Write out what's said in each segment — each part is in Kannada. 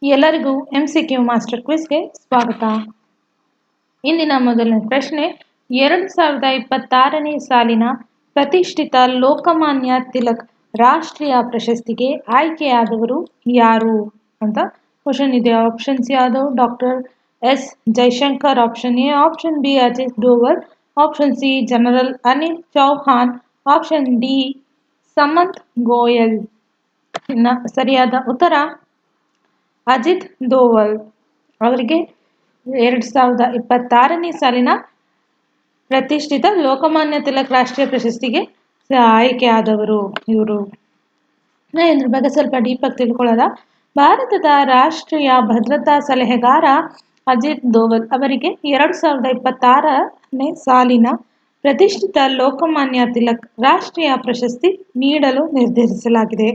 ಎಲ್ಲರಿಗೂ MCQ ಮಾಸ್ಟರ್ ಕ್ವಿಜ್ಗೆ ಸ್ವಾಗತ. ಇಂದಿನ ಮೊದಲನೇ ಪ್ರಶ್ನೆ, 2026ನೇ ಸಾಲಿನ ಪ್ರತಿಷ್ಠಿತ ಲೋಕಮಾನ್ಯ ತಿಲಕ್ ರಾಷ್ಟ್ರೀಯ ಪ್ರಶಸ್ತಿಗೆ ಆಯ್ಕೆಯಾದವರು ಯಾರು ಅಂತ ಕ್ವಶನ್ ಇದೆ. Options Yadav, doctor S Jaishankar, option A, option B Ajit Doval, option C general Anil Chauhan, option D Samant Goyal. ಸರಿಯಾದ ಉತ್ತರ ಅಜಿತ್ ದೋವಲ್. ಅವರಿಗೆ 2026ನೇ ಸಾಲಿನ ಪ್ರತಿಷ್ಠಿತ ಲೋಕಮಾನ್ಯ ತಿಲಕ್ ರಾಷ್ಟ್ರೀಯ ಪ್ರಶಸ್ತಿಗೆ ಆಯ್ಕೆಯಾದವರು ಇವರು. ಇದ್ರ ಬಗ್ಗೆ ಸ್ವಲ್ಪ ಡೀಪ್ ಆಗಿ ತಿಳ್ಕೊಳ್ಳೋದ. ಭಾರತದ ರಾಷ್ಟ್ರೀಯ ಭದ್ರತಾ ಸಲಹೆಗಾರ ಅಜಿತ್ ದೋವಲ್ ಅವರಿಗೆ 2026ನೇ ಸಾಲಿನ ಪ್ರತಿಷ್ಠಿತ ಲೋಕಮಾನ್ಯ ತಿಲಕ್ ರಾಷ್ಟ್ರೀಯ ಪ್ರಶಸ್ತಿ ನೀಡಲು ನಿರ್ಧರಿಸಲಾಗಿದೆ.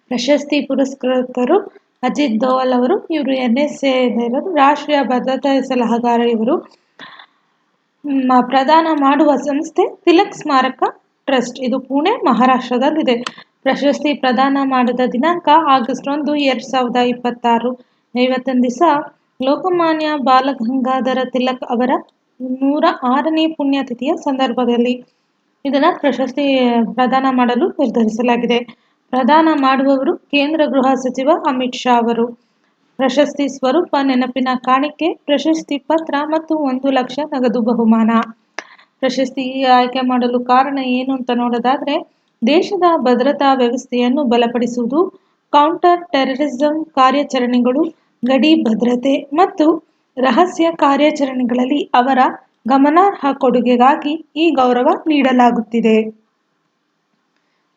ಪ್ರಶಸ್ತಿ ಪುರಸ್ಕೃತರು ಅಜಿತ್ ದೋವಲ್ ಅವರು. ಇವರು NSA ರಾಷ್ಟ್ರೀಯ ಭದ್ರತಾ ಸಲಹೆಗಾರ. ಇವರು ಪ್ರದಾನ ಮಾಡುವ ಸಂಸ್ಥೆ ತಿಲಕ್ ಸ್ಮಾರಕ ಟ್ರಸ್ಟ್. ಇದು ಪುಣೆ, ಮಹಾರಾಷ್ಟ್ರದಲ್ಲಿದೆ. ಪ್ರಶಸ್ತಿ ಪ್ರದಾನ ಮಾಡಿದ ದಿನಾಂಕ ಆಗಸ್ಟ್ 1, 2026. ಇವತ್ತಿನ ದಿವಸ ಲೋಕಮಾನ್ಯ ಬಾಲಗಂಗಾಧರ ತಿಲಕ್ ಅವರ 106ನೇ ಪುಣ್ಯತಿಥಿಯ ಸಂದರ್ಭದಲ್ಲಿ ಇದನ್ನ ಪ್ರಶಸ್ತಿ ಪ್ರದಾನ ಮಾಡಲು ನಿರ್ಧರಿಸಲಾಗಿದೆ. ಪ್ರದಾನ ಮಾಡುವವರು ಕೇಂದ್ರ ಗೃಹ ಸಚಿವ ಅಮಿತ್ ಶಾ ಅವರು. ಪ್ರಶಸ್ತಿ ಸ್ವರೂಪ ನೆನಪಿನ ಕಾಣಿಕೆ, ಪ್ರಶಸ್ತಿ ಪತ್ರ ಮತ್ತು 1 ಲಕ್ಷ ನಗದು ಬಹುಮಾನ. ಪ್ರಶಸ್ತಿ ಆಯ್ಕೆ ಮಾಡಲು ಕಾರಣ ಏನು ಅಂತ ನೋಡೋದಾದ್ರೆ, ದೇಶದ ಭದ್ರತಾ ವ್ಯವಸ್ಥೆಯನ್ನು ಬಲಪಡಿಸುವುದು, ಕೌಂಟರ್ ಟೆರರಿಸಂ ಕಾರ್ಯಾಚರಣೆಗಳು, ಗಡಿ ಭದ್ರತೆ ಮತ್ತು ರಹಸ್ಯ ಕಾರ್ಯಾಚರಣೆಗಳಲ್ಲಿ ಅವರ ಗಮನಾರ್ಹ ಕೊಡುಗೆಗಾಗಿ ಈ ಗೌರವ ನೀಡಲಾಗುತ್ತಿದೆ.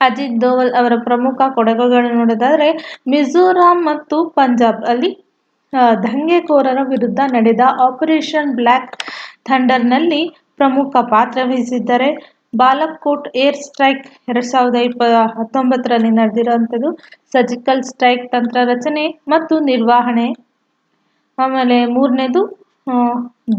ಅಜಿತ್ ದೋವಲ್ ಅವರ ಪ್ರಮುಖ ಕೊಡುಗೆಗಳನ್ನು ನೋಡೋದಾದ್ರೆ, ಮಿಜೋರಾಂ ಮತ್ತು ಪಂಜಾಬ್ ಅಲ್ಲಿ ದಂಗೆಕೋರರ ವಿರುದ್ಧ ನಡೆದ ಆಪರೇಷನ್ ಬ್ಲ್ಯಾಕ್ ಥಂಡರ್ನಲ್ಲಿ ಪ್ರಮುಖ ಪಾತ್ರ ವಹಿಸಿದ್ದಾರೆ. ಬಾಲಕೋಟ್ ಏರ್ ಸ್ಟ್ರೈಕ್ 2019ರಲ್ಲಿ ನಡೆದಿರುವಂಥದ್ದು. ಸರ್ಜಿಕಲ್ ಸ್ಟ್ರೈಕ್ ತಂತ್ರ ರಚನೆ ಮತ್ತು ನಿರ್ವಹಣೆ. ಆಮೇಲೆ ಮೂರನೇದು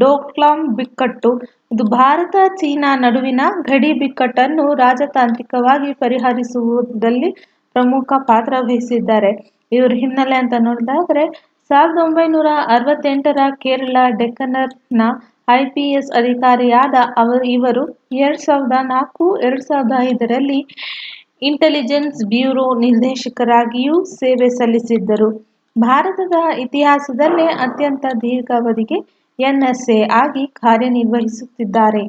ಡೋಕ್ಲಾಮ್ ಬಿಕ್ಕಟ್ಟು. ಇದು ಭಾರತ ಚೀನಾ ನಡುವಿನ ಗಡಿ ಬಿಕ್ಕಟ್ಟನ್ನು ರಾಜತಾಂತ್ರಿಕವಾಗಿ ಪರಿಹರಿಸುವುದರಲ್ಲಿ ಪ್ರಮುಖ ಪಾತ್ರ ವಹಿಸಿದ್ದಾರೆ. ಇವ್ರ ಹಿನ್ನೆಲೆ ಅಂತ ನೋಡಿದಾದ್ರೆ, 1968ರ ಕೇರಳ ಡೆಕ್ಕನ್ನ IPS ಅಧಿಕಾರಿಯಾದ ಇವರು 2004-2005ರಲ್ಲಿ ಇಂಟೆಲಿಜೆನ್ಸ್ ಬ್ಯೂರೋ ನಿರ್ದೇಶಕರಾಗಿಯೂ ಸೇವೆ ಸಲ್ಲಿಸಿದ್ದರು. ಭಾರತದ ಇತಿಹಾಸದಲ್ಲೇ ಅತ್ಯಂತ ದೀರ್ಘಾವಧಿಗೆ NSA ಆಗಿ ಕಾರ್ಯನಿರ್ವಹಿಸುತ್ತಿದ್ದಾರೆ.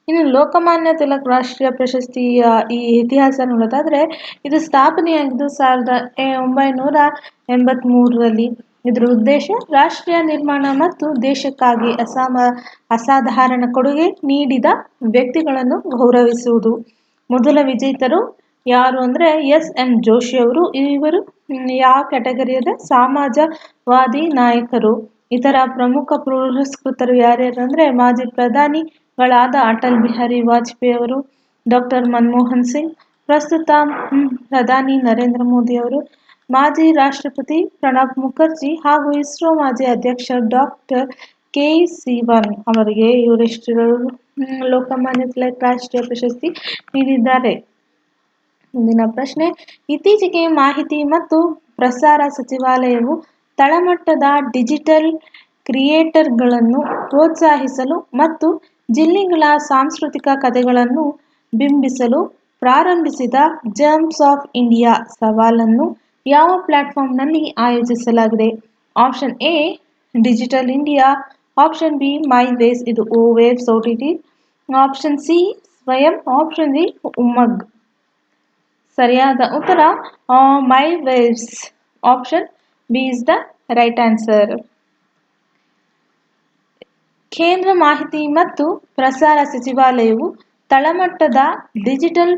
ಇನ್ನು ಲೋಕಮಾನ್ಯ ತಿಲಕ್ ರಾಷ್ಟ್ರೀಯ ಪ್ರಶಸ್ತಿಯ ಈ ಇತಿಹಾಸ ನೋಡೋದಾದ್ರೆ, ಇದು ಸ್ಥಾಪನೆಯಾಗಿದ್ದು 1983ರಲ್ಲಿ. ಇದರ ಉದ್ದೇಶ ರಾಷ್ಟ್ರೀಯ ನಿರ್ಮಾಣ ಮತ್ತು ದೇಶಕ್ಕಾಗಿ ಅಸಾಧಾರಣ ಕೊಡುಗೆ ನೀಡಿದ ವ್ಯಕ್ತಿಗಳನ್ನು ಗೌರವಿಸುವುದು. ಮೊದಲ ವಿಜೇತರು ಯಾರು ಅಂದ್ರೆ SM ಜೋಶಿ ಅವರು. ಇವರು ಯಾವ ಕ್ಯಾಟಗರಿ ಅಂದ್ರೆ ಸಮಾಜವಾದಿ ನಾಯಕರು. ಇತರ ಪ್ರಮುಖ ಪುರಸ್ಕೃತರು ಯಾರ್ಯಾರು ಅಂದ್ರೆ, ಮಾಜಿ ಪ್ರಧಾನಿಗಳಾದ ಅಟಲ್ ಬಿಹಾರಿ ವಾಜಪೇಯಿ ಅವರು, ಡಾಕ್ಟರ್ ಮನಮೋಹನ್ ಸಿಂಗ್, ಪ್ರಸ್ತುತ ಪ್ರಧಾನಿ ನರೇಂದ್ರ ಮೋದಿ ಅವರು, ಮಾಜಿ ರಾಷ್ಟ್ರಪತಿ ಪ್ರಣಬ್ ಮುಖರ್ಜಿ ಹಾಗೂ ಇಸ್ರೋ ಮಾಜಿ ಅಧ್ಯಕ್ಷ ಡಾಕ್ಟರ್ K. ಅವರಿಗೆ ಇವರೆಷ್ಟು ಲೋಕಮಾನ್ಯ ತಿಲಕ್ ರಾಷ್ಟ್ರೀಯ ಪ್ರಶಸ್ತಿ ನೀಡಿದ್ದಾರೆ. ಮುಂದಿನ ಪ್ರಶ್ನೆ, ಇತ್ತೀಚೆಗೆ ಮಾಹಿತಿ ಮತ್ತು ಪ್ರಸಾರ ಸಚಿವಾಲಯವು ತಳಮಟ್ಟದ ಡಿಜಿಟಲ್ ಕ್ರಿಯೇಟರ್ಗಳನ್ನು ಪ್ರೋತ್ಸಾಹಿಸಲು ಮತ್ತು ಜಿಲ್ಲೆಗಳ ಸಾಂಸ್ಕೃತಿಕ ಕಥೆಗಳನ್ನು ಬಿಂಬಿಸಲು ಪ್ರಾರಂಭಿಸಿದ ಜರ್ಮ್ಸ್ ಆಫ್ ಇಂಡಿಯಾ ಸವಾಲನ್ನು ಯಾವ ಪ್ಲಾಟ್ಫಾರ್ಮ್ನಲ್ಲಿ ಆಯೋಜಿಸಲಾಗಿದೆ? Option A digital India, option B my waves, ಇದು waves OTT, option C Swayam, option D Umang. ಸರಿಯಾದ ಉತ್ತರ my waves. Option B is the right answer. ಕೇಂದ್ರ ಮಾಹಿತಿ ಮತ್ತು ಪ್ರಸಾರ ಸಚಿವಾಲಯವು ತಳಮಟ್ಟದ ಡಿಜಿಟಲ್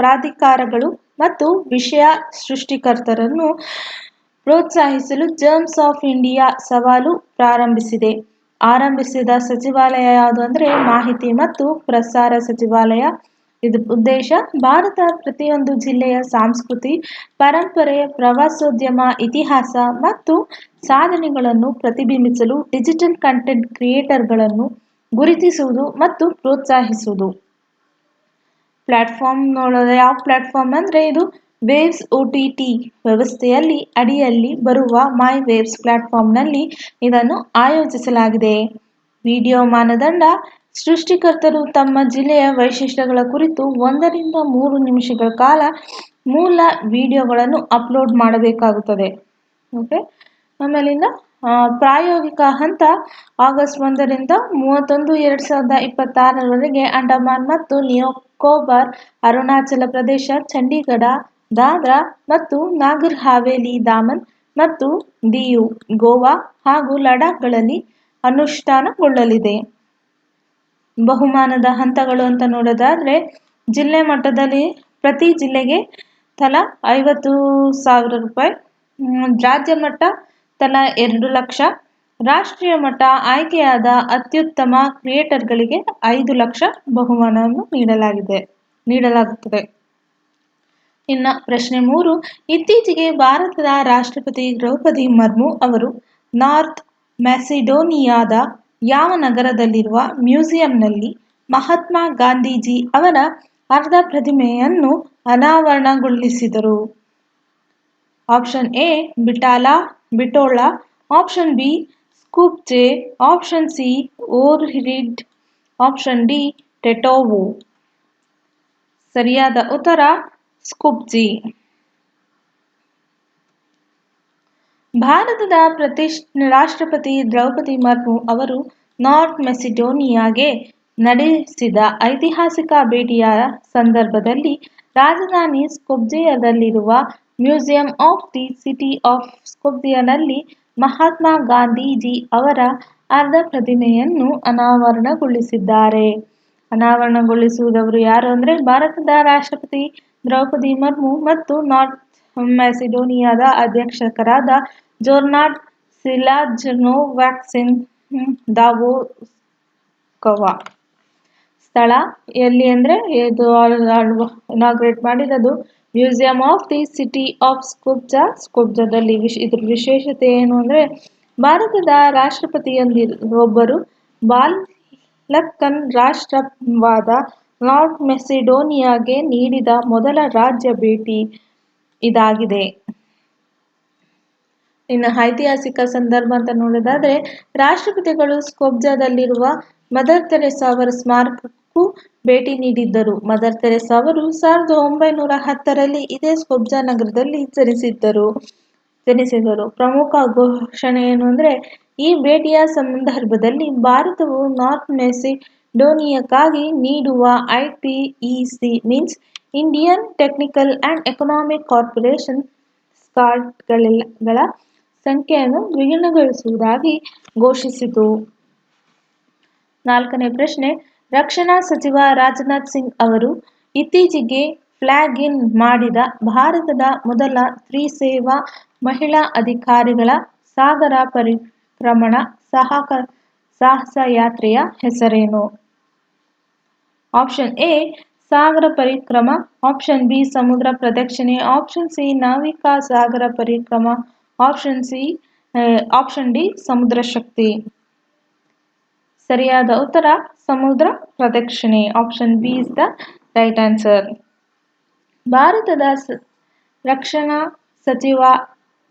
ಪ್ರಾಧಿಕಾರಗಳು ಮತ್ತು ವಿಷಯ ಸೃಷ್ಟಿಕರ್ತರನ್ನು ಪ್ರೋತ್ಸಾಹಿಸಲು ಜರ್ಮ್ಸ್ ಆಫ್ ಇಂಡಿಯಾ ಸವಾಲು ಆರಂಭಿಸಿದ ಸಚಿವಾಲಯ ಯಾವುದು ಅಂದ್ರೆ ಮಾಹಿತಿ ಮತ್ತು ಪ್ರಸಾರ ಸಚಿವಾಲಯ. ಇದರ ಉದ್ದೇಶ ಭಾರತ ಪ್ರತಿಯೊಂದು ಜಿಲ್ಲೆಯ ಸಂಸ್ಕೃತಿ, ಪರಂಪರೆ, ಪ್ರವಾಸೋದ್ಯಮ, ಇತಿಹಾಸ ಮತ್ತು ಸಾಧನೆಗಳನ್ನು ಪ್ರತಿಬಿಂಬಿಸಲು ಡಿಜಿಟಲ್ ಕಂಟೆಂಟ್ ಕ್ರಿಯೇಟರ್ಗಳನ್ನು ಗುರುತಿಸುವುದು ಮತ್ತು ಪ್ರೋತ್ಸಾಹಿಸುವುದು. ಪ್ಲಾಟ್ಫಾರ್ಮ್ ನೋಡೋದು ಯಾವ ಪ್ಲಾಟ್ಫಾರ್ಮ್ ಅಂದ್ರೆ, ಇದು ವೇವ್ಸ್ OTT ವ್ಯವಸ್ಥೆಯಲ್ಲಿ ಅಡಿಯಲ್ಲಿ ಬರುವ ಮೈ ವೇವ್ಸ್ ಪ್ಲಾಟ್ಫಾರ್ಮ್ನಲ್ಲಿ ಇದನ್ನು ಆಯೋಜಿಸಲಾಗಿದೆ. ವಿಡಿಯೋ ಮಾನದಂಡ ಸೃಷ್ಟಿಕರ್ತರು ತಮ್ಮ ಜಿಲ್ಲೆಯ ವೈಶಿಷ್ಟ್ಯಗಳ ಕುರಿತು 1ರಿಂದ 3 ನಿಮಿಷಗಳ ಕಾಲ ಮೂಲ ವಿಡಿಯೋಗಳನ್ನು ಅಪ್ಲೋಡ್ ಮಾಡಬೇಕಾಗುತ್ತದೆ. ಓಕೆ, ಆಮೇಲಿಂದ ಪ್ರಾಯೋಗಿಕ ಹಂತ ಆಗಸ್ಟ್ 1ರಿಂದ 31, 2026ರವರೆಗೆ ಅಂಡಮಾನ್ ಮತ್ತು ನಿಕೋಬಾರ್, ಅರುಣಾಚಲ ಪ್ರದೇಶ, ಚಂಡೀಗಢ, ದಾದ್ರಾ ಮತ್ತು ನಾಗರ್ ಹಾವೇಲಿ, ದಾಮನ್ ಮತ್ತು ದಿಯು, ಗೋವಾ ಹಾಗೂ ಲಡಾಖ್ಗಳಲ್ಲಿ ಅನುಷ್ಠಾನಗೊಳ್ಳಲಿದೆ. ಬಹುಮಾನದ ಹಂತಗಳು ಅಂತ ನೋಡೋದಾದ್ರೆ, ಜಿಲ್ಲೆ ಮಟ್ಟದಲ್ಲಿ ಪ್ರತಿ ಜಿಲ್ಲೆಗೆ ತಲಾ 50,000 ರೂಪಾಯಿ, ರಾಜ್ಯ ಮಟ್ಟ ತಲಾ 2 ಲಕ್ಷ, ರಾಷ್ಟ್ರೀಯ ಮಟ್ಟ ಆಯ್ಕೆಯಾದ ಅತ್ಯುತ್ತಮ ಕ್ರಿಯೇಟರ್ಗಳಿಗೆ 5 ಲಕ್ಷ ಬಹುಮಾನವನ್ನು ನೀಡಲಾಗುತ್ತದೆ. ಇನ್ನು ಪ್ರಶ್ನೆ 3, ಇತ್ತೀಚೆಗೆ ಭಾರತದ ರಾಷ್ಟ್ರಪತಿ ದ್ರೌಪದಿ ಮುರ್ಮು ಅವರು ನಾರ್ತ್ ಮ್ಯಾಸಿಡೋನಿಯಾದ ಯಾವ ನಗರದಲ್ಲಿರುವ ಮ್ಯೂಸಿಯಂನಲ್ಲಿ ಮಹಾತ್ಮ ಗಾಂಧೀಜಿ ಅವರ ಅರ್ಧ ಪ್ರತಿಮೆಯನ್ನು ಅನಾವರಣಗೊಳಿಸಿದರು? Option A Bitola, option B Skopje, option C Ohrid, option D Tetovo. ಸರಿಯಾದ ಉತ್ತರ ಸ್ಕೂಪ್ಜೆ. ಭಾರತದ ರಾಷ್ಟ್ರಪತಿ ದ್ರೌಪದಿ ಮುರ್ಮು ಅವರು ನಾರ್ತ್ ಮೆಸಿಡೋನಿಯಾಗೆ ನಡೆಸಿದ ಐತಿಹಾಸಿಕ ಭೇಟಿಯ ಸಂದರ್ಭದಲ್ಲಿ ರಾಜಧಾನಿ ಸ್ಕೊಪ್ಜೆಯಲ್ಲಿರುವ museum of the city of ಸ್ಕೊಪ್ಜೆನಲ್ಲಿ ಮಹಾತ್ಮ ಗಾಂಧೀಜಿ ಅವರ ಅರ್ಧ ಪ್ರತಿಮೆಯನ್ನು ಅನಾವರಣಗೊಳಿಸಿದ್ದಾರೆ. ಅನಾವರಣಗೊಳಿಸಿದವರು ಯಾರು ಅಂದರೆ ಭಾರತದ ರಾಷ್ಟ್ರಪತಿ ದ್ರೌಪದಿ ಮುರ್ಮು ಮತ್ತು ನಾರ್ತ್ ಮ್ಯಾಸಿಡೋನಿಯಾದ ಅಧ್ಯಕ್ಷರಾದ ಜೋರ್ನಾಡ್ ಸಿಲಾಜ್ನೋವ್ಸ್ಕಿನ್ ದಾವೋಸ್ಕೋವಾ. ಸ್ಥಳ ಎಲ್ಲಿ ಅಂದರೆ ಇದು ಇನಾಗ್ರೇಟ್ ಮಾಡಿರೋದು museum of the city of ಸ್ಕೊಪ್ಜಾದಲ್ಲಿ. ಇದ್ರ ವಿಶೇಷತೆ ಏನು ಅಂದರೆ ಭಾರತದ ರಾಷ್ಟ್ರಪತಿಯೊಬ್ಬರು ಬಾಲ್ಕನ್ ರಾಷ್ಟ್ರವಾದ ನಾರ್ತ್ ಮೆಸಿಡೋನಿಯಾಗೆ ನೀಡಿದ ಮೊದಲ ರಾಜ್ಯ ಭೇಟಿ ಇದಾಗಿದೆ. ಇನ್ನು ಐತಿಹಾಸಿಕ ಸಂದರ್ಭ ಅಂತ ನೋಡೋದಾದ್ರೆ, ರಾಷ್ಟ್ರಪತಿಗಳು ಸ್ಕೊಪ್ಜದಲ್ಲಿರುವ ಮದರ್ ತೆರೇಸಾ ಅವರ ಸ್ಮಾರಕಕ್ಕೂ ಭೇಟಿ ನೀಡಿದ್ದರು. ಮದರ್ ತೆರೇಸಾ ಅವರು 1910ರಲ್ಲಿ ಇದೇ ಸ್ಕೊಪ್ಜಾ ನಗರದಲ್ಲಿ ಜನಿಸಿದರು. ಪ್ರಮುಖ ಘೋಷಣೆ ಏನು ಅಂದರೆ, ಈ ಭೇಟಿಯ ಸಂದರ್ಭದಲ್ಲಿ ಭಾರತವು ನಾರ್ತ್ ಮೆಸಿಡೋನಿಯಾಕ್ಕಾಗಿ ನೀಡುವ ITEC means Indian technical and economic corporation ಸ್ಕಾಟ್ಗಳ ಸಂಖ್ಯೆಯನ್ನು ದ್ವಿಗುಣಗೊಳಿಸುವುದಾಗಿ ಘೋಷಿಸಿತು. 4ನೇ ಪ್ರಶ್ನೆ, ರಕ್ಷಣಾ ಸಚಿವ ರಾಜನಾಥ್ ಸಿಂಗ್ ಅವರು ಇತ್ತೀಚೆಗೆ ಫ್ಲಾಗ್ ಇನ್ ಮಾಡಿದ ಭಾರತದ ಮೊದಲ ತ್ರಿಸೇವಾ ಮಹಿಳಾ ಅಧಿಕಾರಿಗಳ ಸಾಗರ ಪರಿಕ್ರಮಣ ಸಾಹಸಯಾತ್ರೆಯ ಹೆಸರೇನು? ಆಪ್ಷನ್ ಎ ಸಾಗರ ಪರಿಕ್ರಮ, ಆಪ್ಷನ್ ಬಿ ಸಮುದ್ರ ಪ್ರದಕ್ಷಿಣೆ, ಆಪ್ಷನ್ ಸಿ ನಾವಿಕಾ ಸಾಗರ ಪರಿಕ್ರಮ, ಆಪ್ಷನ್ ಡಿ ಸಮುದ್ರ ಶಕ್ತಿ. ಸರಿಯಾದ ಉತ್ತರ ಸಮುದ್ರ ಪ್ರದಕ್ಷಿಣೆ. Option B is the right answer. ಭಾರತದ ರಕ್ಷಣಾ ಸಚಿವ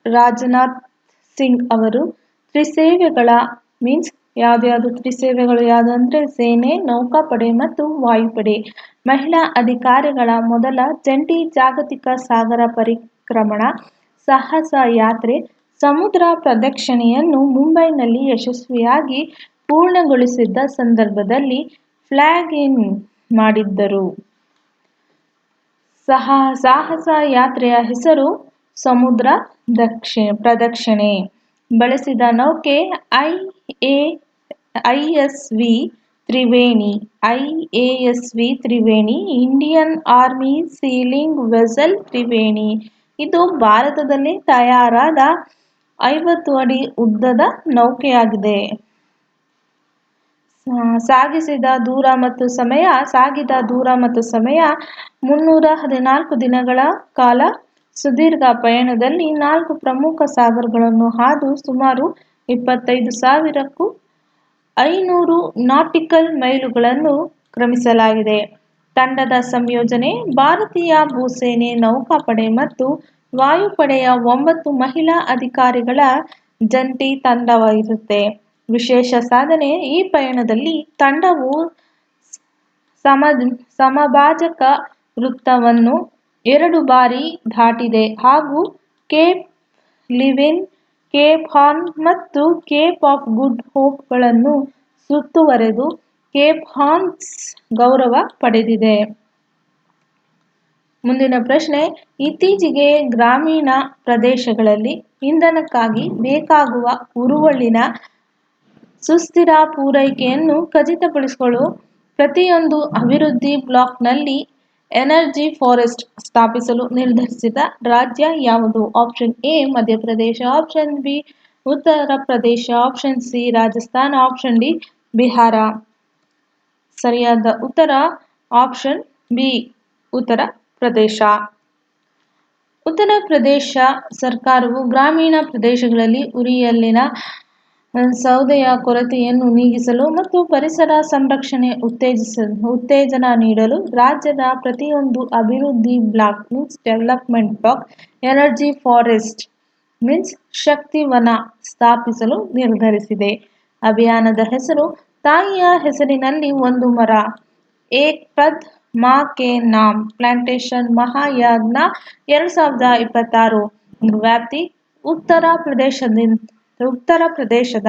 ರಾಜನಾಥ್ ಸಿಂಗ್ ಅವರು ತ್ರಿಸೇವೆಗಳ ಮೀನ್ಸ್ ಯಾವ್ದು ತ್ರಿಸೇವೆಗಳು ಯಾವುದು ಅಂದರೆ ಸೇನೆ, ನೌಕಾಪಡೆ ಮತ್ತು ವಾಯುಪಡೆ ಮಹಿಳಾ ಅಧಿಕಾರಿಗಳ ಮೊದಲ ಜಂಟಿ ಜಾಗತಿಕ ಸಾಗರ ಪರಿಕ್ರಮಣ ಸಾಹಸ ಯಾತ್ರೆ ಸಮುದ್ರ ಪ್ರದಕ್ಷಿಣೆಯನ್ನು ಮುಂಬೈನಲ್ಲಿ ಯಶಸ್ವಿಯಾಗಿ ಪೂರ್ಣಗೊಳಿಸಿದ ಸಂದರ್ಭದಲ್ಲಿ ಫ್ಲಾಗ್ ಇನ್ ಮಾಡಿದ್ದರು. ಸಾಹಸ ಯಾತ್ರೆಯ ಹೆಸರು ಸಮುದ್ರ ಪ್ರದಕ್ಷಿಣೆ. ಬಳಸಿದ ನೌಕೆ ISV Triveni, Indian army sailing vessel Triveni. ಇದು ಭಾರತದಲ್ಲಿ ತಯಾರಾದ 50 ಅಡಿ ಉದ್ದದ ನೌಕೆಯಾಗಿದೆ. ಸಾಗಿದ ದೂರ ಮತ್ತು ಸಮಯ 314 ದಿನಗಳ ಕಾಲ. ಸುದೀರ್ಘ ಪಯಣದಲ್ಲಿ 4 ಪ್ರಮುಖ ಸಾಗರಗಳನ್ನು ಹಾದು ಸುಮಾರು 25,500 ನಾಟಿಕಲ್ ಮೈಲುಗಳನ್ನು ಕ್ರಮಿಸಲಾಗಿದೆ. ತಂಡದ ಸಂಯೋಜನೆ ಭಾರತೀಯ ಭೂಸೇನೆ, ನೌಕಾಪಡೆ ಮತ್ತು ವಾಯುಪಡೆಯ 9 ಮಹಿಳಾ ಅಧಿಕಾರಿಗಳ ಜಂಟಿ ತಂಡವಾಗಿರುತ್ತೆ. ವಿಶೇಷ ಸಾಧನೆ ಈ ಪಯಣದಲ್ಲಿ ತಂಡವು ಸಮಭಾಜಕ ವೃತ್ತವನ್ನು 2 ಬಾರಿ ದಾಟಿದೆ ಹಾಗೂ ಕೇಪ್ ಲಿವಿನ್, ಕೇಪ್ ಹಾರ್ನ್ ಮತ್ತು ಕೇಪ್ ಆಫ್ ಗುಡ್ ಹೋಪ್ಗಳನ್ನು ಸುತ್ತುವರೆದು ಕೇಪ್ ಹಾರ್ನ್ಸ್ ಗೌರವ ಪಡೆದಿದೆ. ಮುಂದಿನ ಪ್ರಶ್ನೆ, ಇತ್ತೀಚೆಗೆ ಗ್ರಾಮೀಣ ಪ್ರದೇಶಗಳಲ್ಲಿ ಇಂಧನಕ್ಕಾಗಿ ಬೇಕಾಗುವ ಉರುವಲಿನ ಸುಸ್ಥಿರ ಪೂರೈಕೆಯನ್ನು ಖಚಿತಪಡಿಸಲು ಪ್ರತಿಯೊಂದು ಅಭಿವೃದ್ಧಿ ಬ್ಲಾಕ್ನಲ್ಲಿ ಎನರ್ಜಿ ಫಾರೆಸ್ಟ್ ಸ್ಥಾಪಿಸಲು ನಿರ್ಧರಿಸಿದ ರಾಜ್ಯ ಯಾವುದು? Option A Madhya Pradesh, option B Uttar Pradesh, option C Rajasthan, option D Bihar. ಸರಿಯಾದ ಉತ್ತರ ಆಪ್ಷನ್ ಬಿ ಉತ್ತರ ಪ್ರದೇಶ. ಉತ್ತರ ಪ್ರದೇಶ ಸರ್ಕಾರವು ಗ್ರಾಮೀಣ ಪ್ರದೇಶಗಳಲ್ಲಿ ಉರಿಯಲ್ಲಿನ ಸೌದೆಯ ಕೊರತೆಯನ್ನು ನೀಗಿಸಲು ಮತ್ತು ಪರಿಸರ ಸಂರಕ್ಷಣೆ ಉತ್ತೇಜನ ನೀಡಲು ರಾಜ್ಯದ ಪ್ರತಿಯೊಂದು ಅಭಿವೃದ್ಧಿ block development block energy forest ಶಕ್ತಿ ವನ ಸ್ಥಾಪಿಸಲು ನಿರ್ಧರಿಸಿದೆ. ಅಭಿಯಾನದ ಹೆಸರು ತಾಯಿಯ ಹೆಸರಿನಲ್ಲಿ ಒಂದು ಮರ, ಏಕ್ ಪದ್ ಮಾ ಕೆ ನಾಮ್ ಪ್ಲಾಂಟೇಶನ್ ಮಹಾಯಜ್ಞ 2026. ವ್ಯಾಪ್ತಿ ಉತ್ತರ ಪ್ರದೇಶದ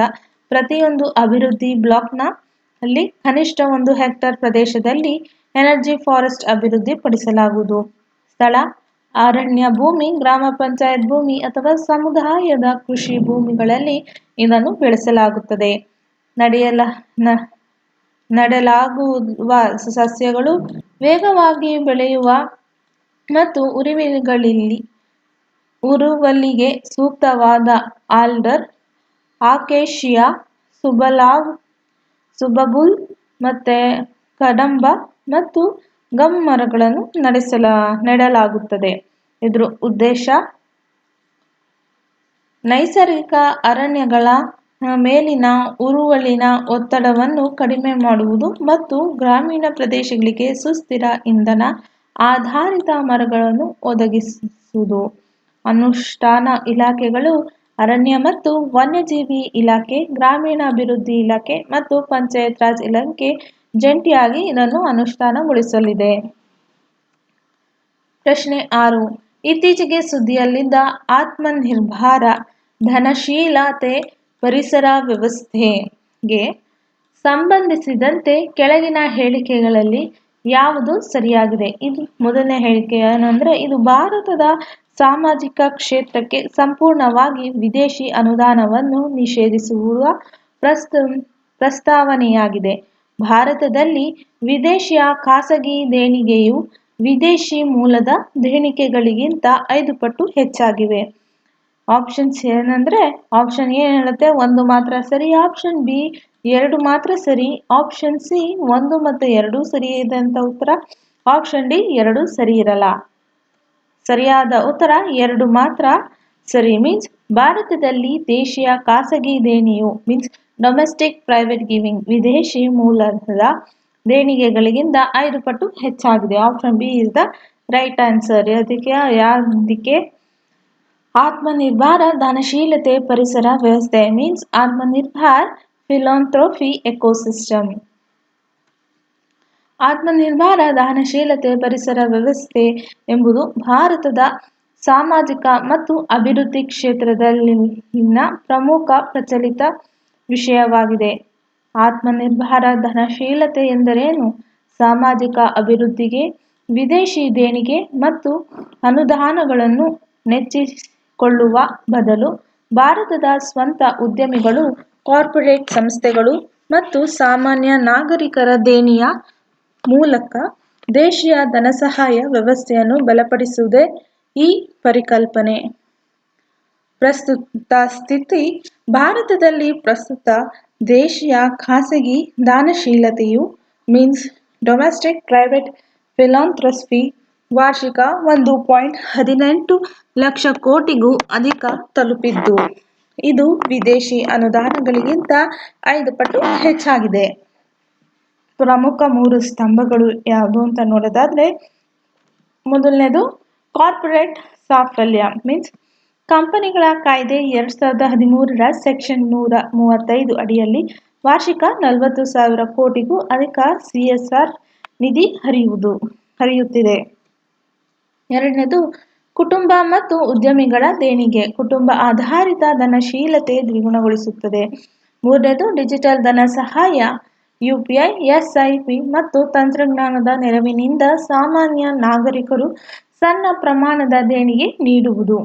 ಪ್ರತಿಯೊಂದು ಅಭಿವೃದ್ಧಿ ಬ್ಲಾಕ್ನಲ್ಲಿ ಕನಿಷ್ಠ 1 ಹೆಕ್ಟೇರ್ ಪ್ರದೇಶದಲ್ಲಿ ಎನರ್ಜಿ ಫಾರೆಸ್ಟ್ ಅಭಿವೃದ್ಧಿ ಪಡಿಸಲಾಗುವುದು. ಸ್ಥಳ ಅರಣ್ಯ ಭೂಮಿ, ಗ್ರಾಮ ಪಂಚಾಯತ್ ಭೂಮಿ ಅಥವಾ ಸಮುದಾಯದ ಕೃಷಿ ಭೂಮಿಗಳಲ್ಲಿ ಇದನ್ನು ಬೆಳೆಸಲಾಗುತ್ತದೆ. ನೆಡಲಾಗುವ ಸಸ್ಯಗಳು ವೇಗವಾಗಿ ಬೆಳೆಯುವ ಮತ್ತು ಉರುವಲಿಗೆ ಸೂಕ್ತವಾದ ಆಲ್ಡರ್, ಅಕೇಶಿಯಾ, ಸುಬಬುಲ್ ಮತ್ತು ಕದಂಬ ಮತ್ತು ಗಮ್ ಮರಗಳನ್ನು ನೆಡಲಾಗುತ್ತದೆ. ಇದರ ಉದ್ದೇಶ ನೈಸರ್ಗಿಕ ಅರಣ್ಯಗಳ ಮೇಲಿನ ಉರುವಲಿನ ಒತ್ತಡವನ್ನು ಕಡಿಮೆ ಮಾಡುವುದು ಮತ್ತು ಗ್ರಾಮೀಣ ಪ್ರದೇಶಗಳಿಗೆ ಸುಸ್ಥಿರ ಇಂಧನ ಆಧಾರಿತ ಮರಗಳನ್ನು ಒದಗಿಸುವುದು. ಅನುಷ್ಠಾನ ಇಲಾಖೆಗಳು ಅರಣ್ಯ ಮತ್ತು ವನ್ಯಜೀವಿ ಇಲಾಖೆ, ಗ್ರಾಮೀಣಾಭಿವೃದ್ಧಿ ಇಲಾಖೆ ಮತ್ತು ಪಂಚಾಯತ್ ರಾಜ್ ಇಲಾಖೆ ಜಂಟಿಯಾಗಿ ಇದನ್ನು ಅನುಷ್ಠಾನಗೊಳಿಸಲಿದೆ. ಪ್ರಶ್ನೆ 6, ಇತ್ತೀಚೆಗೆ ಸುದ್ದಿಯಲ್ಲಿದ್ದ ಆತ್ಮನಿರ್ಭರ ಧನಶೀಲತೆ ಪರಿಸರ ವ್ಯವಸ್ಥೆಗೆ ಸಂಬಂಧಿಸಿದಂತೆ ಕೆಳಗಿನ ಹೇಳಿಕೆಗಳಲ್ಲಿ ಯಾವುದು ಸರಿಯಾಗಿದೆ? ಇದು ಮೊದಲನೇ ಹೇಳಿಕೆ ಏನಂದ್ರೆ, ಇದು ಭಾರತದ ಸಾಮಾಜಿಕ ಕ್ಷೇತ್ರಕ್ಕೆ ಸಂಪೂರ್ಣವಾಗಿ ವಿದೇಶಿ ಅನುದಾನವನ್ನು ನಿಷೇಧಿಸುವ ಪ್ರಸ್ತಾವನೆಯಾಗಿದೆ. ಭಾರತದಲ್ಲಿ ವಿದೇಶಿಯ ಖಾಸಗಿ ದೇಣಿಗೆಯು ವಿದೇಶಿ ಮೂಲದ ದೇಣಿಗೆಗಳಿಗಿಂತ 5 ಪಟ್ಟು ಹೆಚ್ಚಾಗಿವೆ. ಆಪ್ಷನ್ಸ್ ಏನಂದ್ರೆ, ಆಪ್ಷನ್ ಎ ಹೇಳುತ್ತೆ 1 ಮಾತ್ರ ಸರಿ, ಆಪ್ಷನ್ ಬಿ 2 ಮಾತ್ರ ಸರಿ, ಆಪ್ಷನ್ ಸಿ 1 ಮತ್ತು 2 ಸರಿ ಇದೆ ಅಂತ ಉತ್ತರ, ಆಪ್ಷನ್ ಡಿ 2 ಸರಿ ಇರಲ್ಲ. ಸರಿಯಾದ ಉತ್ತರ 2 ಮಾತ್ರ ಸರಿ. ಭಾರತದಲ್ಲಿ ದೇಶೀಯ ಖಾಸಗಿ ದೇಣಿಗೆಯು ಡೊಮೆಸ್ಟಿಕ್ ಪ್ರೈವೇಟ್ ಗಿವಿಂಗ್ ವಿದೇಶಿ ಮೂಲದ ದೇಣಿಗೆಗಳಿಗಿಂತ 5 ಪಟ್ಟು ಹೆಚ್ಚಾಗಿದೆ. Option B is the right answer. ಅದಕ್ಕೆ ಆತ್ಮನಿರ್ಭರ ಧನಶೀಲತೆ ಪರಿಸರ ವ್ಯವಸ್ಥೆ ಆತ್ಮನಿರ್ಭರ್ ಫಿಲಾಂಥ್ರೋಪಿ ಎಕೋಸಿಸ್ಟಮ್. ಆತ್ಮನಿರ್ಭರ ದಾನಶೀಲತೆ ಪರಿಸರ ವ್ಯವಸ್ಥೆ ಎಂಬುದು ಭಾರತದ ಸಾಮಾಜಿಕ ಮತ್ತು ಅಭಿವೃದ್ಧಿ ಕ್ಷೇತ್ರದಲ್ಲಿನ ಪ್ರಮುಖ ಪ್ರಚಲಿತ ವಿಷಯವಾಗಿದೆ. ಆತ್ಮನಿರ್ಭರ ಧನಶೀಲತೆ ಎಂದರೇನು? ಸಾಮಾಜಿಕ ಅಭಿವೃದ್ಧಿಗೆ ವಿದೇಶಿ ದೇಣಿಗೆ ಮತ್ತು ಅನುದಾನಗಳನ್ನು ನೆಚ್ಚಿಕೊಳ್ಳುವ ಬದಲು ಭಾರತದ ಸ್ವಂತ ಉದ್ಯಮಿಗಳು, ಕಾರ್ಪೊರೇಟ್ ಸಂಸ್ಥೆಗಳು ಮತ್ತು ಸಾಮಾನ್ಯ ನಾಗರಿಕರ ದೇಣಿಗೆಯ ಮೂಲಕ ದೇಶೀಯ ಧನಸಹಾಯ ವ್ಯವಸ್ಥೆಯನ್ನು ಬಲಪಡಿಸುವುದೇ ಈ ಪರಿಕಲ್ಪನೆ. ಪ್ರಸ್ತುತ ಸ್ಥಿತಿ ಭಾರತದಲ್ಲಿ ಪ್ರಸ್ತುತ ದೇಶೀಯ ಖಾಸಗಿ ದಾನಶೀಲತೆಯು ಡೊಮೆಸ್ಟಿಕ್ ಪ್ರೈವೇಟ್ ಫಿಲಾಂಥ್ರಪಿ ವಾರ್ಷಿಕ 1.18 ಲಕ್ಷ ಕೋಟಿಗೂ ಅಧಿಕ ತಲುಪಿದ್ದು, ಇದು ವಿದೇಶಿ ಅನುದಾನಗಳಿಗಿಂತ 5 ಪಟ್ಟು ಹೆಚ್ಚಾಗಿದೆ. ಪ್ರಮುಖ 3 ಸ್ತಂಭಗಳು ಯಾವುದು ಅಂತ ನೋಡೋದಾದ್ರೆ, ಮೊದಲನೇದು ಕಾರ್ಪೊರೇಟ್ ಸಾಫಲ್ಯ ಮೀನ್ಸ್ ಕಂಪನಿಗಳ ಕಾಯ್ದೆ 2013ರ ಸೆಕ್ಷನ್ 135 ಅಡಿಯಲ್ಲಿ ವಾರ್ಷಿಕ 40,000 ಕೋಟಿಗೂ ಅಧಿಕ CSR ನಿಧಿ ಹರಿಯುತ್ತಿದೆ. ಎರಡನೇದು ಕುಟುಂಬ ಮತ್ತು ಉದ್ಯಮಿಗಳ ದೇಣಿಗೆ ಕುಟುಂಬ ಆಧಾರಿತ ಧನಶೀಲತೆ ದ್ವಿಗುಣಗೊಳಿಸುತ್ತದೆ. ಮೂರನೇದು ಡಿಜಿಟಲ್ ಧನ ಸಹಾಯ UPI, SIP ಮತ್ತು ತಂತ್ರಜ್ಞಾನದ ನೆರವಿನಿಂದ ಸಾಮಾನ್ಯ ನಾಗರಿಕರು ಸಣ್ಣ ಪ್ರಮಾಣದ ದೇಣಿಗೆ ನೀಡುವುದು.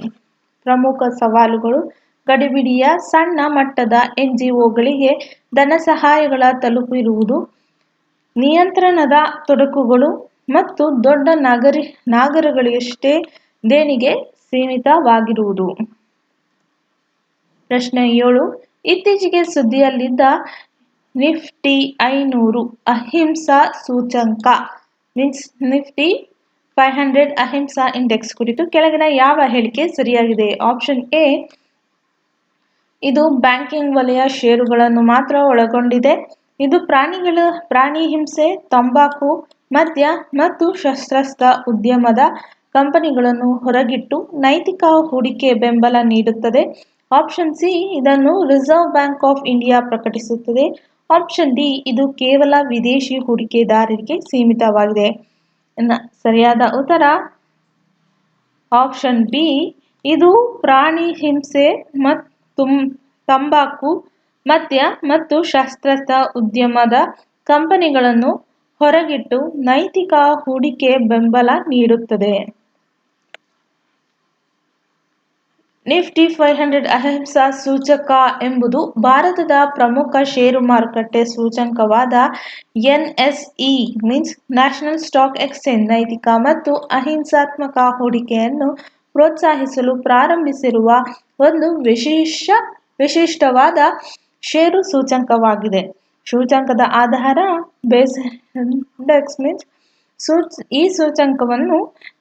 ಪ್ರಮುಖ ಸವಾಲುಗಳು ಗಡಿಬಿಡಿಯ ಸಣ್ಣ ಮಟ್ಟದ NGOಗಳಿಗೆ ಧನ ಸಹಾಯಗಳ ತಲುಪಿರುವುದು, ನಿಯಂತ್ರಣದ ತೊಡಕುಗಳು ಮತ್ತು ದೊಡ್ಡ ನಗರಗಳಿಗಷ್ಟೇ ದೇಣಿಗೆ ಸೀಮಿತವಾಗಿರುವುದು. ಪ್ರಶ್ನೆ 7. ಇತ್ತೀಚೆಗೆ ಸುದ್ದಿಯಲ್ಲಿದ್ದ ನಿಫ್ಟಿ 500 ಅಹಿಂಸಾ ಸೂಚ್ಯಂಕ ಮೀನ್ಸ್ ನಿಫ್ಟಿ 500 ಅಹಿಂಸಾ ಇಂಡೆಕ್ಸ್ ಕುರಿತು ಕೆಳಗಿನ ಯಾವ ಹೇಳಿಕೆ ಸರಿಯಾಗಿದೆ? ಆಪ್ಷನ್ ಎ, ಇದು ಬ್ಯಾಂಕಿಂಗ್ ವಲಯ ಷೇರುಗಳನ್ನು ಮಾತ್ರ ಒಳಗೊಂಡಿದೆ. ಇದು ಪ್ರಾಣಿ ಹಿಂಸೆ, ತಂಬಾಕು, ಮದ್ಯ ಮತ್ತು ಶಸ್ತ್ರಾಸ್ತ್ರ ಉದ್ಯಮದ ಕಂಪನಿಗಳನ್ನು ಹೊರಗಿಟ್ಟು ನೈತಿಕ ಹೂಡಿಕೆ ಬೆಂಬಲ ನೀಡುತ್ತದೆ. ಆಪ್ಷನ್ ಸಿ, ಇದನ್ನು ರಿಸರ್ವ್ ಬ್ಯಾಂಕ್ ಆಫ್ ಇಂಡಿಯಾ ಪ್ರಕಟಿಸುತ್ತದೆ. ಆಪ್ಷನ್ ಡಿ, ಇದು ಕೇವಲ ವಿದೇಶಿ ಹೂಡಿಕೆದಾರರಿಗೆ ಸೀಮಿತವಾಗಿದೆ. ಸರಿಯಾದ ಉತ್ತರ ಆಪ್ಷನ್ ಬಿ, ಇದು ಪ್ರಾಣಿ ಹಿಂಸೆ, ತಂಬಾಕು, ಮದ್ಯ ಮತ್ತು ಶಸ್ತ್ರಾಸ್ತ್ರ ಉದ್ಯಮದ ಕಂಪನಿಗಳನ್ನು ಹೊರಗಿಟ್ಟು ನೈತಿಕ ಹೂಡಿಕೆ ಬೆಂಬಲ ನೀಡುತ್ತದೆ. ನಿಫ್ಟಿ 500 ಅಹಿಂಸಾ ಸೂಚಕ ಎಂಬುದು ಭಾರತದ ಪ್ರಮುಖ ಷೇರು ಮಾರುಕಟ್ಟೆ ಸೂಚ್ಯಂಕವಾದ NSE means national stock exchange ನೈತಿಕ ಮತ್ತು ಅಹಿಂಸಾತ್ಮಕ ಹೂಡಿಕೆಯನ್ನು ಪ್ರೋತ್ಸಾಹಿಸಲು ಪ್ರಾರಂಭಿಸಿರುವ ಒಂದು ವಿಶಿಷ್ಟವಾದ ಷೇರು ಸೂಚ್ಯಂಕವಾಗಿದೆ. ಸೂಚ್ಯಂಕದ ಆಧಾರ ಬೇಸ್ ಇಂಡೆಕ್ಸ್ ಮೀನ್ಸ್ ಈ ಸೂಚ್ಯಂಕವನ್ನು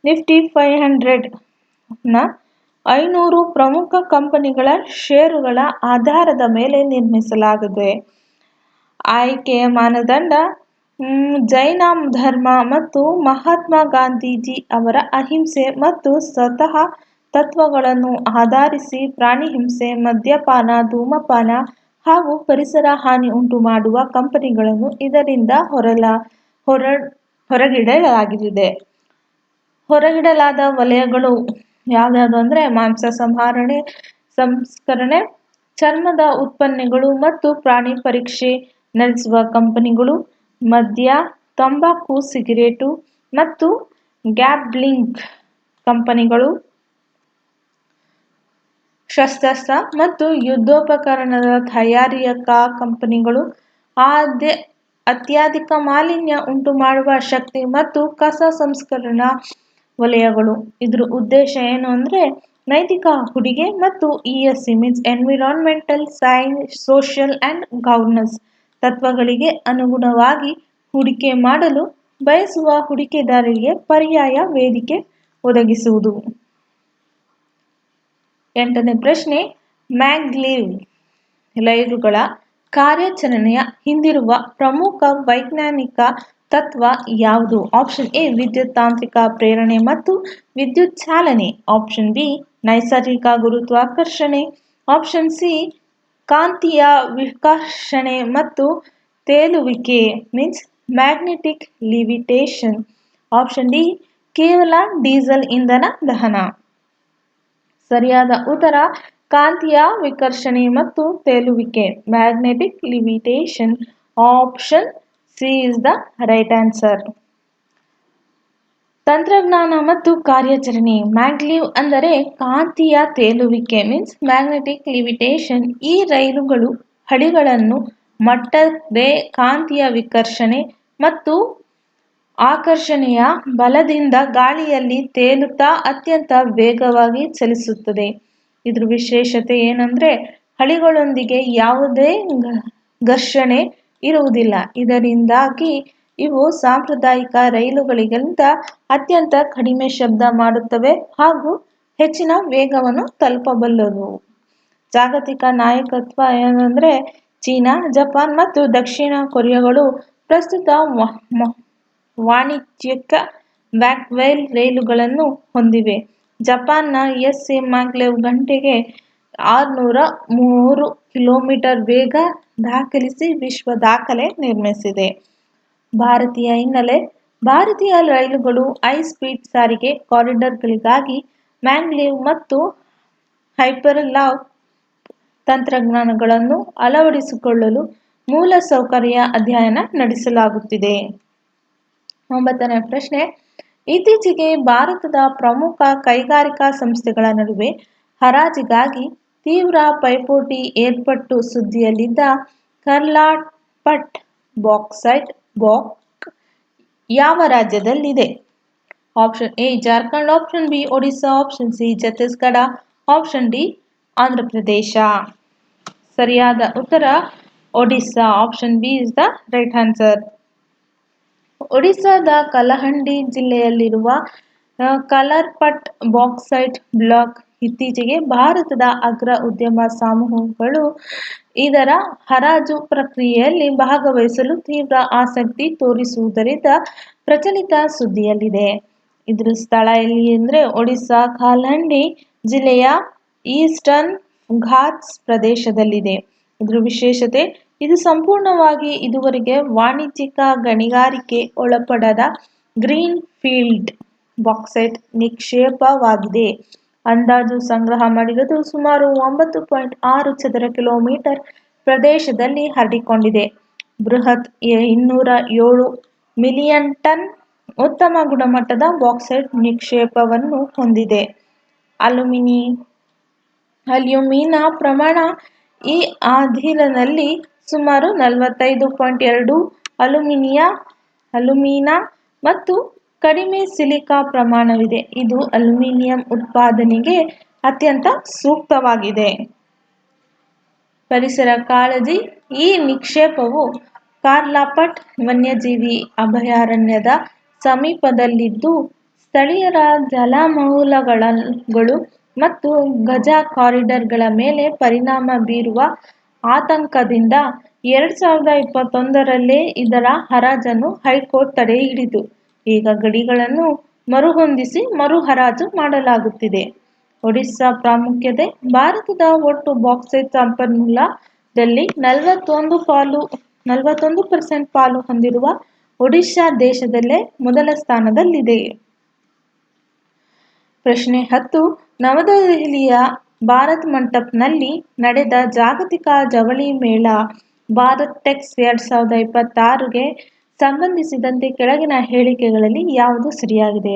ನಿಫ್ಟಿ 500ನ 500 ಪ್ರಮುಖ ಕಂಪನಿಗಳ ಷೇರುಗಳ ಆಧಾರದ ಮೇಲೆ ನಿರ್ಮಿಸಲಾಗಿದೆ. ಆಯ್ಕೆಯ ಮಾನದಂಡ ಜೈನ ಧರ್ಮ ಮತ್ತು ಮಹಾತ್ಮ ಗಾಂಧೀಜಿ ಅವರ ಅಹಿಂಸೆ ಮತ್ತು ಸ್ವತಃ ತತ್ವಗಳನ್ನು ಆಧರಿಸಿ ಪ್ರಾಣಿ ಹಿಂಸೆ, ಮದ್ಯಪಾನ, ಧೂಮಪಾನ ಹಾಗೂ ಪರಿಸರ ಹಾನಿ ಉಂಟುಮಾಡುವ ಕಂಪನಿಗಳನ್ನು ಇದರಿಂದ ಹೊರಗಿಡಲಾಗಿದೆ. ಹೊರಗಿಡಲಾದ ವಲಯಗಳು ಯಾವ್ಯಾವುದು ಅಂದರೆ ಮಾಂಸ ಸಂಸ್ಕರಣೆ, ಚರ್ಮದ ಉತ್ಪನ್ನಗಳು ಮತ್ತು ಪ್ರಾಣಿ ಪರೀಕ್ಷೆ ನಡೆಸುವ ಕಂಪನಿಗಳು, ಮದ್ಯ, ತಂಬಾಕು, ಸಿಗರೇಟು ಮತ್ತು ಗ್ಯಾಬ್ಲಿಂಗ್ ಕಂಪನಿಗಳು, ಶಸ್ತ್ರಾಸ್ತ್ರ ಮತ್ತು ಯುದ್ಧೋಪಕರಣದ ತಯಾರಕ ಕಂಪನಿಗಳು, ಅತ್ಯಧಿಕ ಮಾಲಿನ್ಯ ಉಂಟುಮಾಡುವ ಶಕ್ತಿ ಮತ್ತು ಕಸ ಸಂಸ್ಕರಣಾ ವಲಯಗಳು. ಇದ್ರ ಉದ್ದೇಶ ಏನು ಅಂದರೆ ನೈತಿಕ ಹೂಡಿಕೆ ಮತ್ತು ESG means environmental, social and governance ತತ್ವಗಳಿಗೆ ಅನುಗುಣವಾಗಿ ಹೂಡಿಕೆ ಮಾಡಲು ಬಯಸುವ ಹೂಡಿಕೆದಾರರಿಗೆ ಪರ್ಯಾಯ ವೇದಿಕೆ ಒದಗಿಸುವುದು. 8ನೇ ಪ್ರಶ್ನೆ, ಮ್ಯಾಗ್ಲೆವ್ ರೈಲುಗಳ ಕಾರ್ಯಾಚರಣೆಯ ಹಿಂದಿರುವ ಪ್ರಮುಖ ವೈಜ್ಞಾನಿಕ ತತ್ವ ಯಾವುದು? ಆಪ್ಷನ್ ಎ, ವಿದ್ಯುತ್ ತಾಂತ್ರಿಕ ಪ್ರೇರಣೆ ಮತ್ತು ವಿದ್ಯುತ್ ಚಾಲನೆ. ಆಪ್ಷನ್ ಬಿ, ನೈಸರ್ಗಿಕ ಗುರುತ್ವಾಕರ್ಷಣೆ. ಆಪ್ಷನ್ ಸಿ, ಕಾಂತೀಯ ವಿಕರ್ಷಣೆ ಮತ್ತು ತೇಲುವಿಕೆ means magnetic levitation. Option D, ಕೇವಲ ಡೀಸೆಲ್ ಇಂಧನ ದಹನ. ಸರಿಯಾದ ಉತ್ತರ ಕಾಂತೀಯ ವಿಕರ್ಷಣೆ ಮತ್ತು ತೇಲುವಿಕೆ magnetic levitation. Option C is the right answer. ತಂತ್ರಜ್ಞಾನ ಮತ್ತು ಕಾರ್ಯಾಚರಣೆ. ಮ್ಯಾಗ್ಲೆವ್ ಅಂದರೆ ಕಾಂತೀಯ ತೇಲುವಿಕೆ ಮೀನ್ಸ್ ಮ್ಯಾಗ್ನೆಟಿಕ್ ಲಿವಿಟೇಷನ್. ಈ ರೈಲುಗಳು ಹಳಿಗಳನ್ನು ಮುಟ್ಟದೆ ಕಾಂತೀಯ ವಿಕರ್ಷಣೆ ಮತ್ತು ಆಕರ್ಷಣೆಯ ಬಲದಿಂದ ಗಾಳಿಯಲ್ಲಿ ತೇಲುತ್ತಾ ಅತ್ಯಂತ ವೇಗವಾಗಿ ಚಲಿಸುತ್ತದೆ. ಇದ್ರ ವಿಶೇಷತೆ ಏನಂದ್ರೆ ಹಳಿಗಳೊಂದಿಗೆ ಯಾವುದೇ ಘರ್ಷಣೆ ಇರುವುದಿಲ್ಲ. ಇದರಿಂದಾಗಿ ಇವು ಸಾಂಪ್ರದಾಯಿಕ ರೈಲುಗಳಿಗಿಂತ ಅತ್ಯಂತ ಕಡಿಮೆ ಶಬ್ದ ಮಾಡುತ್ತವೆ ಹಾಗೂ ಹೆಚ್ಚಿನ ವೇಗವನ್ನು ತಲುಪಬಲ್ಲವು. ಜಾಗತಿಕ ನಾಯಕತ್ವ ಏನಂದ್ರೆ ಚೀನಾ, ಜಪಾನ್ ಮತ್ತು ದಕ್ಷಿಣ ಕೊರಿಯಾಗಳು ಪ್ರಸ್ತುತ ವಾಣಿಜ್ಯಿಕ ವ್ಯಾಗ್ವೇಲ್ ರೈಲುಗಳನ್ನು ಹೊಂದಿವೆ. ಜಪಾನ್ನ ಎಸ್.ಎ. ಮ್ಯಾಗ್ಲೆವ್ ಗಂಟೆಗೆ 603 ಕಿಲೋಮೀಟರ್ ವೇಗ ದಾಖಲಿಸಿ ವಿಶ್ವ ದಾಖಲೆ ನಿರ್ಮಿಸಿದೆ. ಭಾರತೀಯ ಹಿನ್ನೆಲೆ: ಭಾರತೀಯ ರೈಲುಗಳು ಹೈ-ಸ್ಪೀಡ್ ಸಾರಿಗೆ ಕಾರಿಡಾರ್ಗಳಿಗಾಗಿ ಮ್ಯಾಗ್ಲೆವ್ ಮತ್ತು ಹೈಪರ್ಲೂಪ್ ತಂತ್ರಜ್ಞಾನಗಳನ್ನು ಅಳವಡಿಸಿಕೊಳ್ಳಲು ಮೂಲಸೌಕರ್ಯ ಅಧ್ಯಯನ ನಡೆಸಲಾಗುತ್ತಿದೆ. 9ನೇ ಪ್ರಶ್ನೆ: ಇತ್ತೀಚೆಗೆ ಭಾರತದ ಪ್ರಮುಖ ಕೈಗಾರಿಕಾ ಸಂಸ್ಥೆಗಳ ನಡುವೆ ಹರಾಜಿಗಾಗಿ ತೀವ್ರ ಪೈಪೋಟಿ ಏರ್ಪಟ್ಟು ಸುದ್ದಿಯಲ್ಲಿದ್ದ ಕಾರ್ಲ್ಪಟ್ ಬಾಕ್ಸೈಟ್ ಬ್ಲಾಕ್ ಯಾವ ರಾಜ್ಯದಲ್ಲಿದೆ? Option A Jharkhand, option B Odisha, option C Chhattisgarh, option D Andhra Pradesh. ಸರಿಯಾದ ಉತ್ತರ Odisha. Option B is the right answer. ಒಡಿಶಾದ ಕಲಹಂಡಿ ಜಿಲ್ಲೆಯಲ್ಲಿರುವ ಕಾರ್ಲ್ಪಟ್ ಬಾಕ್ಸೈಟ್ ಬ್ಲಾಕ್ ಇತ್ತೀಚೆಗೆ ಭಾರತದ ಅಗ್ರ ಉದ್ಯಮ ಸಮೂಹಗಳು ಇದರ ಹರಾಜು ಪ್ರಕ್ರಿಯೆಯಲ್ಲಿ ಭಾಗವಹಿಸಲು ತೀವ್ರ ಆಸಕ್ತಿ ತೋರಿಸುವುದರಿಂದ ಪ್ರಚಲಿತ ಸುದ್ದಿಯಲ್ಲಿದೆ. ಇದರ ಸ್ಥಳ ಎಲ್ಲಿ ಅಂದರೆ ಒಡಿಶಾ ಕಲಹಂಡಿ ಜಿಲ್ಲೆಯ ಈಸ್ಟರ್ನ್ ಘಾಟ್ಸ್ ಪ್ರದೇಶದಲ್ಲಿದೆ. ಇದರ ವಿಶೇಷತೆ: ಇದು ಸಂಪೂರ್ಣವಾಗಿ ಇದುವರೆಗೆ ವಾಣಿಜ್ಯಿಕ ಗಣಿಗಾರಿಕೆ ಒಳಪಡದ ಗ್ರೀನ್ ಫೀಲ್ಡ್ ಬಾಕ್ಸೈಟ್ ನಿಕ್ಷೇಪವಾಗಿದೆ. ಅಂದಾಜು ಸಂಗ್ರಹ ಮಾಡಿರುವುದು ಸುಮಾರು 9.6 ಚದರ ಕಿಲೋಮೀಟರ್ ಪ್ರದೇಶದಲ್ಲಿ ಹರಡಿಕೊಂಡಿದೆ. ಬೃಹತ್ 207 ಮಿಲಿಯನ್ ಟನ್ ಉತ್ತಮ ಗುಣಮಟ್ಟದ ಬಾಕ್ಸೈಟ್ ನಿಕ್ಷೇಪವನ್ನು ಹೊಂದಿದೆ. ಅಲ್ಯೂಮಿನ ಪ್ರಮಾಣ: ಈ ಅದಿರಿನಲ್ಲಿ ಸುಮಾರು 45.2 ಅಲ್ಯೂಮಿನ ಮತ್ತು ಕಡಿಮೆ ಸಿಲಿಕಾ ಪ್ರಮಾಣವಿದೆ. ಇದು ಅಲ್ಯೂಮಿನಿಯಂ ಉತ್ಪಾದನೆಗೆ ಅತ್ಯಂತ ಸೂಕ್ತವಾಗಿದೆ. ಪರಿಸರ ಕಾಳಜಿ: ಈ ನಿಕ್ಷೇಪವು ಕಾರ್ಲ್ಪಟ್ ವನ್ಯಜೀವಿ ಅಭಯಾರಣ್ಯದ ಸಮೀಪದಲ್ಲಿದ್ದು, ಸ್ಥಳೀಯರ ಜಲಮೌಲ್ಯಗಳು ಮತ್ತು ಗಜ ಕಾರಿಡಾರ್ಗಳ ಮೇಲೆ ಪರಿಣಾಮ ಬೀರುವ ಆತಂಕದಿಂದ 2021ರಲ್ಲೇ ಇದರ ಹರಾಜನ್ನು ಹೈಕೋರ್ಟ್ ತಡೆಹಿಡಿದಿತ್ತು. ಈಗ ಗಡಿಗಳನ್ನು ಮರುಹೊಂದಿಸಿ ಮರು-ಹರಾಜು ಮಾಡಲಾಗುತ್ತಿದೆ. ಒಡಿಶಾ ಪ್ರಾಮುಖ್ಯತೆ: ಭಾರತದ ಒಟ್ಟು ಬಾಕ್ಸೈಟ್ ಸಂಪನ್ಮೂಲದಲ್ಲಿ 41% ಪಾಲು ಹೊಂದಿರುವ ಒಡಿಶಾ ದೇಶದಲ್ಲೇ ಮೊದಲ ಸ್ಥಾನದಲ್ಲಿದೆ. ಪ್ರಶ್ನೆ 10: ನವದೆಹಲಿಯ ಭಾರತ್ ಮಂಟಪ್ನಲ್ಲಿ ನಡೆದ ಜಾಗತಿಕ ಜವಳಿ ಮೇಳ ಭಾರತ್ ಟೆಕ್ಸ್ 2026ಗೆ ಸಂಬಂಧಿಸಿದಂತೆ ಕೆಳಗಿನ ಹೇಳಿಕೆಗಳಲ್ಲಿ ಯಾವುದು ಸರಿಯಾಗಿದೆ?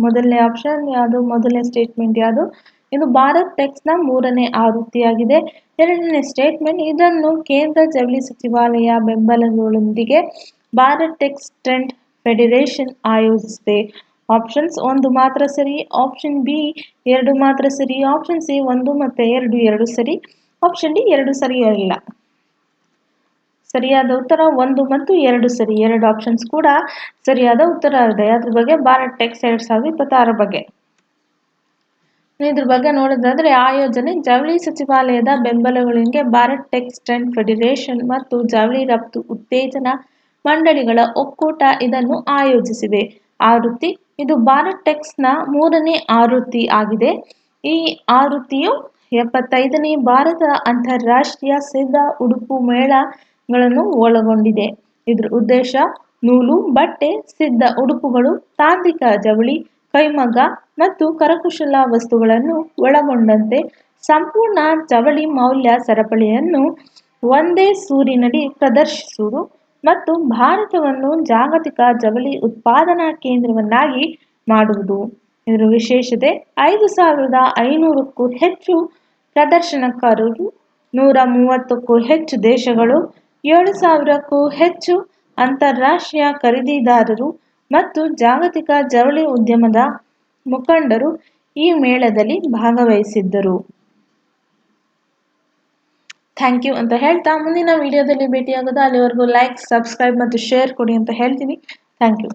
ಮೊದಲನೇ ಆಪ್ಷನ್ ಯಾವುದು? ಮೊದಲನೇ ಸ್ಟೇಟ್ಮೆಂಟ್ ಯಾವುದು? ಇದು ಭಾರತ್ ಟೆಕ್ಸ್ನ 3ನೇ ಆವೃತ್ತಿಯಾಗಿದೆ. ಎರಡನೇ ಸ್ಟೇಟ್ಮೆಂಟ್: ಇದನ್ನು ಕೇಂದ್ರ ಜವಳಿ ಸಚಿವಾಲಯ ಬೆಂಬಲದೊಂದಿಗೆ ಭಾರತ್ ಟೆಕ್ಸ್ ಟ್ರೇಡ್ ಫೆಡರೇಷನ್ ಆಯೋಜಿಸಿದೆ. ಆಪ್ಷನ್ಸ್: 1 ಮಾತ್ರ ಸರಿ, ಆಪ್ಷನ್ ಬಿ 2 ಮಾತ್ರ ಸರಿ, ಆಪ್ಷನ್ ಸಿ 1 ಮತ್ತು 2 ಎರಡು ಸರಿ, ಆಪ್ಷನ್ ಡಿ 2 ಸರಿಯಿಲ್ಲ. ಸರಿಯಾದ ಉತ್ತರ 1 ಮತ್ತು 2 ಸರಿ. 2 ಆಪ್ಷನ್ಸ್ ಕೂಡ ಸರಿಯಾದ ಉತ್ತರ ಇದೆ. ಅದ್ರ ಬಗ್ಗೆ ಭಾರತ್ ಟೆಕ್ಸ್ 2026 ಬಗ್ಗೆ ಇದ್ರ ಬಗ್ಗೆ ನೋಡೋದಾದ್ರೆ ಆಯೋಜನೆ ಜವಳಿ ಸಚಿವಾಲಯದ ಬೆಂಬಲದೊಂದಿಗೆ ಭಾರತ್ ಟೆಕ್ಸ್ ಟ್ರೇಡ್ ಫೆಡರೇಷನ್ ಮತ್ತು ಜವಳಿ ರಫ್ತು ಉತ್ತೇಜನ ಮಂಡಳಿಗಳ ಒಕ್ಕೂಟ ಇದನ್ನು ಆಯೋಜಿಸಿವೆ. ಆವೃತ್ತಿ: ಇದು ಭಾರತ್ ಟೆಕ್ಸ್ನ 3ನೇ ಆವೃತ್ತಿ ಆಗಿದೆ. ಈ ಆವೃತ್ತಿಯು 75ನೇ ಭಾರತ ಅಂತಾರಾಷ್ಟ್ರೀಯ ಸಿದ್ಧ ಉಡುಪು ಮೇಳಗಳನ್ನು ಒಳಗೊಂಡಿದೆ. ಇದರ ಉದ್ದೇಶ ನೂಲು, ಬಟ್ಟೆ, ಸಿದ್ಧ ಉಡುಪುಗಳು, ತಾಂತ್ರಿಕ ಜವಳಿ, ಕೈಮಗ್ಗ ಮತ್ತು ಕರಕುಶಲ ವಸ್ತುಗಳನ್ನು ಒಳಗೊಂಡಂತೆ ಸಂಪೂರ್ಣ ಜವಳಿ ಮೌಲ್ಯ ಸರಪಳಿಯನ್ನು ಒಂದೇ ಸೂರಿನಡಿ ಪ್ರದರ್ಶಿಸುವುದು ಮತ್ತು ಭಾರತವನ್ನು ಜಾಗತಿಕ ಜವಳಿ ಉತ್ಪಾದನಾ ಕೇಂದ್ರವನ್ನಾಗಿ ಮಾಡುವುದು. ಇದರ ವಿಶೇಷತೆ: 5,500ಕ್ಕೂ ಹೆಚ್ಚು ಪ್ರದರ್ಶನಕಾರರು, 130ಕ್ಕೂ ಹೆಚ್ಚು ದೇಶಗಳು, 7,000ಕ್ಕೂ ಹೆಚ್ಚು ಅಂತಾರಾಷ್ಟ್ರೀಯ ಖರೀದಿದಾರರು ಮತ್ತು ಜಾಗತಿಕ ಜವಳಿ ಉದ್ಯಮದ ಮುಖಂಡರು ಈ ಮೇಳದಲ್ಲಿ ಭಾಗವಹಿಸಿದ್ದರು. ಥ್ಯಾಂಕ್ ಯು ಅಂತ ಹೇಳ್ತಾ ಮುಂದಿನ ವಿಡಿಯೋದಲ್ಲಿ ಭೇಟಿಯಾಗೋದು. ಅಲ್ಲಿವರೆಗೂ ಲೈಕ್, ಸಬ್ಸ್ಕ್ರೈಬ್ ಮತ್ತು ಶೇರ್ ಕೊಡಿ ಅಂತ ಹೇಳ್ತೀನಿ. Thank you.